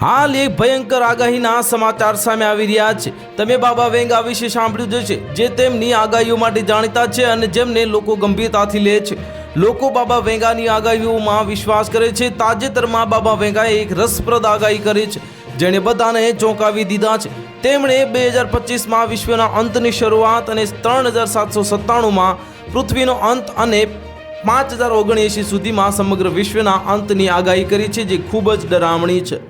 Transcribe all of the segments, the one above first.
હાલ એક ભયંકર આગાહીના સમાચાર સામે આવી રહ્યા છે। તમે બાબા વેંગા વિશે સાંભળ્યું જ હશે, જે તેમની આગાહીઓ માટે જાણીતા છે અને જેમને લોકો ગંભીરતાથી લે છે। લોકો બાબા વેંગાની આગાહીઓમાં વિશ્વાસ કરે છે। તાજેતરમાં બાબા વેંગાએ એક રસપ્રદ આગાહી કરી છે, જેણે બધાને ચોંકાવી દીધા છે। તેમણે 2025માં વિશ્વના અંતની શરૂઆત અને 3797માં પૃથ્વીનો અંત અને 5079 સુધીમાં સમગ્ર વિશ્વના અંતની આગાહી કરી છે, જે ખૂબ જ ડરામણી છે।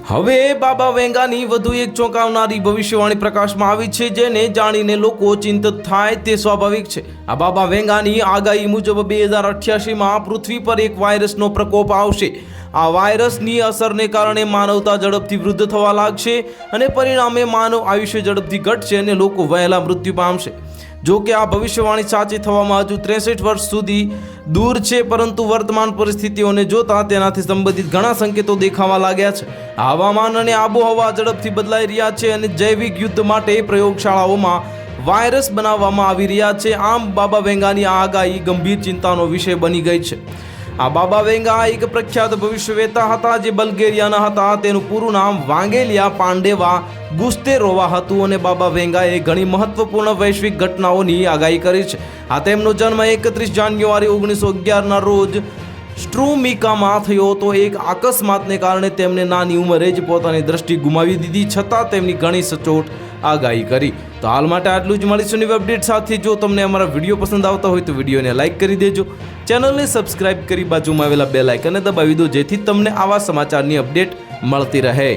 હવે બાબા વેંગાની વધુ એક ચોંકાવનારી ભવિષ્યવાણી પ્રકાશમાં આવી છે, જેને જાણીને લોકો ચિંતિત થાય તે સ્વાભાવિક છે। આ બાબા વેંગાની આગાહી મુજબ 2088માં પૃથ્વી પર એક વાયરસનો પ્રકોપ આવશે। આ વાયરસની અસરને કારણે માનવતા ઝડપથી વૃદ્ધ થવા લાગશે અને પરિણામે માનવ આયુષ્ય ઝડપથી ઘટશે અને લોકો વહેલા મૃત્યુ પામશે। જો કે આ ભવિષ્યવાણી સાચી થવામાં હજુ 63 વર્ષ સુધી દૂર છે, પરંતુ વર્તમાન પરિસ્થિતિઓને જોતા તેનાથી સંબંધિત ઘણા સંકેતો દેખાવા લાગ્યા છે। હવામાન અને આબોહવા ઝડપથી બદલાઈ રહ્યા છે અને જૈવિક યુદ્ધ માટે પ્રયોગશાળાઓમાં વાયરસ બનાવવામાં આવી રહ્યા છે। આમ બાબા વેંગાની આ આગાહી ગંભીર ચિંતાનો વિષય બની ગઈ છે। આ બાબા વેંગા એક પ્રખ્યાત ભવિષ્યવેતા હતા, જે બલ્ગેરિયાના હતા। તેનું પૂરું નામ વાંગેલિયા પાંડેવા ગુસ્તેરોવા હતું અને બાબા વેંગાએ ઘણી મહત્વપૂર્ણ વૈશ્વિક ઘટનાઓની આગાહી કરી છે। આ તેમનો જન્મ 31 જાન્યુઆરી 1911ના રોજ સ્ટ્રુમિકામાં થયો હતો। એક અકસ્માતને કારણે તેમને નાની ઉંમરે જ પોતાની દ્રષ્ટિ ગુમાવી દીધી, છતાં તેમની ઘણી સચોટ આગાહી કરી। તો હાલ માટે આટલું જ। મળીશું નવી અપડેટ સાથે। જો તમને અમારા વિડીયો પસંદ આવતા હોય તો વિડીયોને લાઇક કરી દેજો, ચેનલને સબસ્ક્રાઇબ કરી બાજુમાં આવેલા બેલ આઇકનને દબાવી દો, જેથી તમને આવા સમાચારની અપડેટ મળતી રહે।